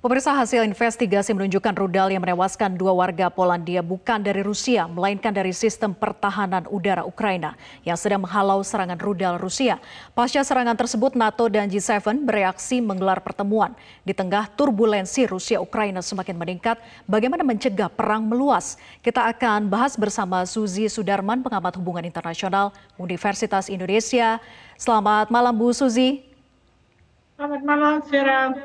Pemirsa, hasil investigasi menunjukkan rudal yang menewaskan 2 warga Polandia bukan dari Rusia, melainkan dari sistem pertahanan udara Ukraina yang sedang menghalau serangan rudal Rusia. Pasca serangan tersebut, NATO dan G7 bereaksi menggelar pertemuan. Di tengah turbulensi Rusia-Ukraina semakin meningkat, bagaimana mencegah perang meluas? Kita akan bahas bersama Suzy Sudarman, pengamat hubungan internasional Universitas Indonesia. Selamat malam, Bu Suzy. Selamat malam, Vera.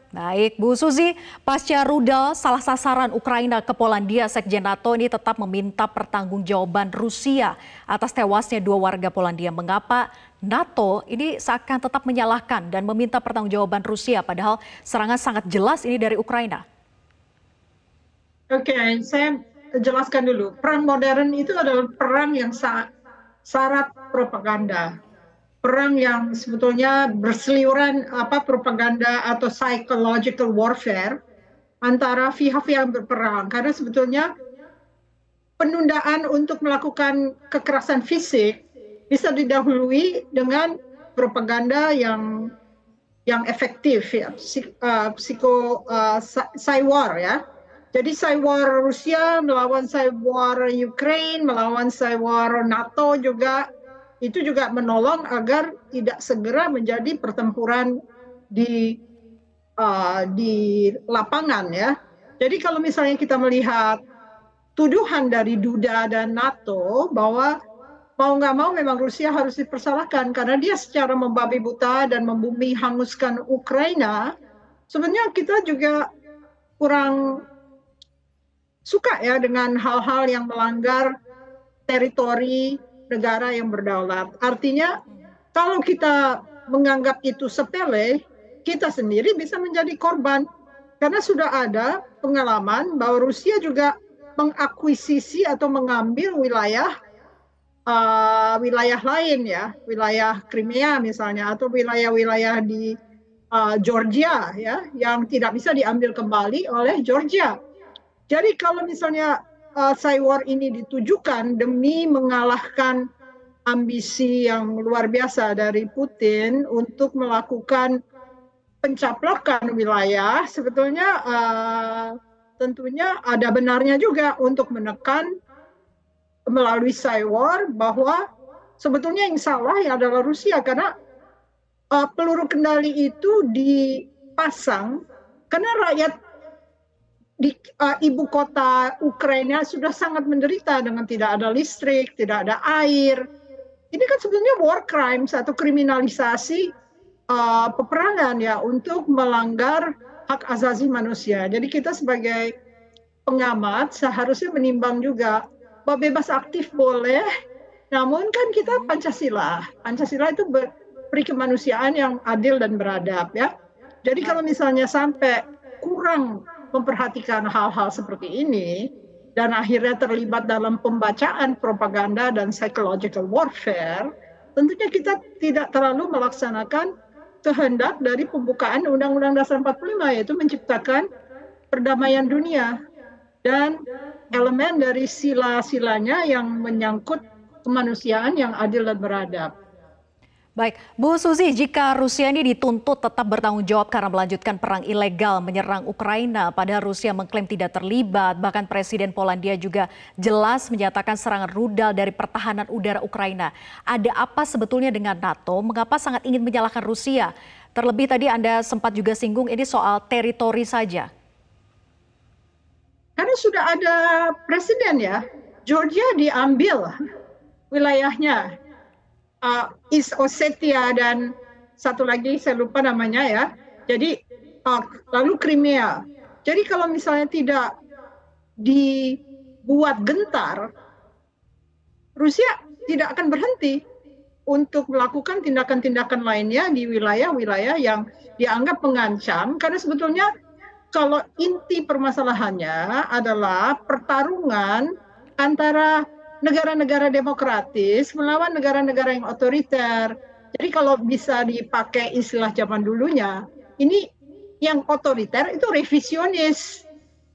Baik, Bu Suzy, pasca rudal salah sasaran Ukraina ke Polandia, Sekjen NATO ini tetap meminta pertanggungjawaban Rusia atas tewasnya 2 warga Polandia. Mengapa NATO ini seakan tetap menyalahkan dan meminta pertanggungjawaban Rusia, padahal serangan sangat jelas ini dari Ukraina? Oke, saya jelaskan dulu. Perang modern itu adalah perang yang syarat propaganda. Perang yang sebetulnya berseliweran propaganda atau psychological warfare antara pihak yang berperang, karena sebetulnya penundaan untuk melakukan kekerasan fisik bisa didahului dengan propaganda yang efektif, ya, cyber ya. Jadi cyber Rusia melawan cyber Ukraine, melawan cyber NATO juga, itu juga menolong agar tidak segera menjadi pertempuran di lapangan ya. Jadi kalau misalnya kita melihat tuduhan dari Duda dan NATO bahwa mau nggak mau memang Rusia harus dipersalahkan karena dia secara membabi buta dan membumi hanguskan Ukraina, sebenarnya kita juga kurang suka ya dengan hal-hal yang melanggar teritori negara yang berdaulat. Artinya kalau kita menganggap itu sepele, kita sendiri bisa menjadi korban. Karena sudah ada pengalaman bahwa Rusia juga mengakuisisi atau mengambil wilayah lain ya, wilayah Crimea misalnya, atau wilayah-wilayah di Georgia ya, yang tidak bisa diambil kembali oleh Georgia. Jadi kalau misalnya cyber ini ditujukan demi mengalahkan ambisi yang luar biasa dari Putin untuk melakukan pencaplakan wilayah, sebetulnya tentunya ada benarnya juga untuk menekan melalui cyber bahwa sebetulnya yang salah ya adalah Rusia, karena peluru kendali itu dipasang karena rakyat di ibu kota Ukraina sudah sangat menderita dengan tidak ada listrik, tidak ada air. Ini kan sebenarnya war crimes atau kriminalisasi peperangan ya untuk melanggar hak asasi manusia. Jadi kita sebagai pengamat seharusnya menimbang juga bahwa bebas aktif boleh, namun kan kita Pancasila. Pancasila itu beri kemanusiaan yang adil dan beradab ya. Jadi kalau misalnya sampai kurang memperhatikan hal-hal seperti ini dan akhirnya terlibat dalam pembacaan propaganda dan psychological warfare, tentunya kita tidak terlalu melaksanakan kehendak dari pembukaan Undang-Undang Dasar 45, yaitu menciptakan perdamaian dunia dan elemen dari sila-silanya yang menyangkut kemanusiaan yang adil dan beradab. Baik, Bu Suzy, jika Rusia ini dituntut tetap bertanggung jawab karena melanjutkan perang ilegal menyerang Ukraina, padahal Rusia mengklaim tidak terlibat, bahkan Presiden Polandia juga jelas menyatakan serangan rudal dari pertahanan udara Ukraina. Ada apa sebetulnya dengan NATO? Mengapa sangat ingin menyalahkan Rusia? Terlebih tadi Anda sempat juga singgung ini soal teritori saja. Karena sudah ada presiden ya, Georgia diambil wilayahnya. East Ossetia dan satu lagi saya lupa namanya ya. Jadi lalu Crimea. Jadi kalau misalnya tidak dibuat gentar, Rusia tidak akan berhenti untuk melakukan tindakan-tindakan lainnya di wilayah-wilayah yang dianggap mengancam, karena sebetulnya kalau inti permasalahannya adalah pertarungan antara negara-negara demokratis melawan negara-negara yang otoriter. Jadi kalau bisa dipakai istilah zaman dulunya, ini yang otoriter itu revisionis.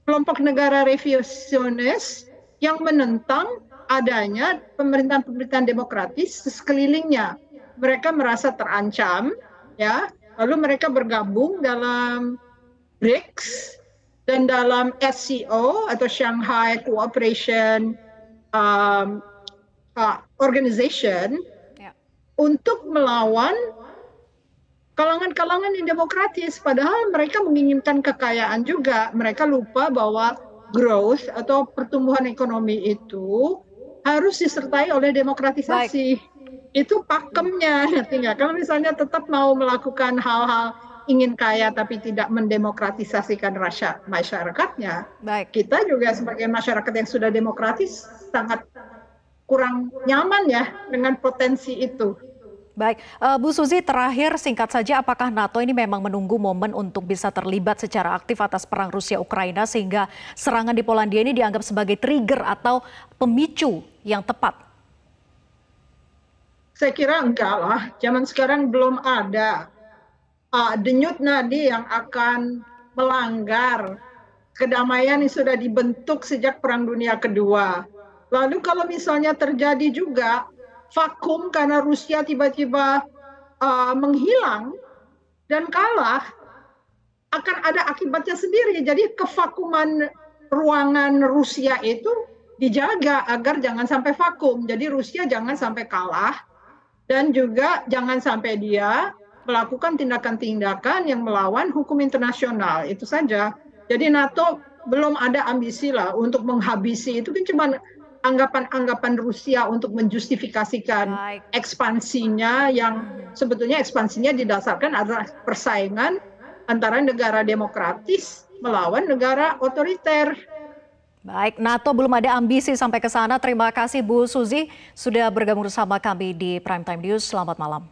Kelompok negara revisionis yang menentang adanya pemerintahan-pemerintahan demokratis sekelilingnya. Mereka merasa terancam, ya, lalu mereka bergabung dalam BRICS dan dalam SCO atau Shanghai Cooperation Organization untuk melawan kalangan-kalangan yang demokratis, padahal mereka menginginkan kekayaan juga. Mereka lupa bahwa growth atau pertumbuhan ekonomi itu harus disertai oleh demokratisasi. Itu pakemnya, tinggal kalau misalnya tetap mau melakukan hal-hal ingin kaya tapi tidak mendemokratisasikan masyarakatnya, kita juga sebagai masyarakat yang sudah demokratis sangat kurang nyaman ya dengan potensi itu. Baik, Bu Suzy, terakhir singkat saja, apakah NATO ini memang menunggu momen untuk bisa terlibat secara aktif atas perang Rusia-Ukraina sehingga serangan di Polandia ini dianggap sebagai trigger atau pemicu yang tepat? Saya kira enggak lah, zaman sekarang belum ada denyut nadi yang akan melanggar kedamaian yang sudah dibentuk sejak Perang Dunia Kedua. Lalu kalau misalnya terjadi juga vakum karena Rusia tiba-tiba menghilang dan kalah, akan ada akibatnya sendiri. Jadi kevakuman ruangan Rusia itu dijaga agar jangan sampai vakum. Jadi Rusia jangan sampai kalah dan juga jangan sampai dia melakukan tindakan-tindakan yang melawan hukum internasional. Itu saja. Jadi NATO belum ada ambisi lah untuk menghabisi. Itu kan cuma anggapan-anggapan Rusia untuk menjustifikasikan ekspansinya yang sebetulnya ekspansinya didasarkan atas persaingan antara negara demokratis melawan negara otoriter. Baik, NATO belum ada ambisi sampai ke sana. Terima kasih Bu Suzy sudah bergabung bersama kami di Prime Time News. Selamat malam.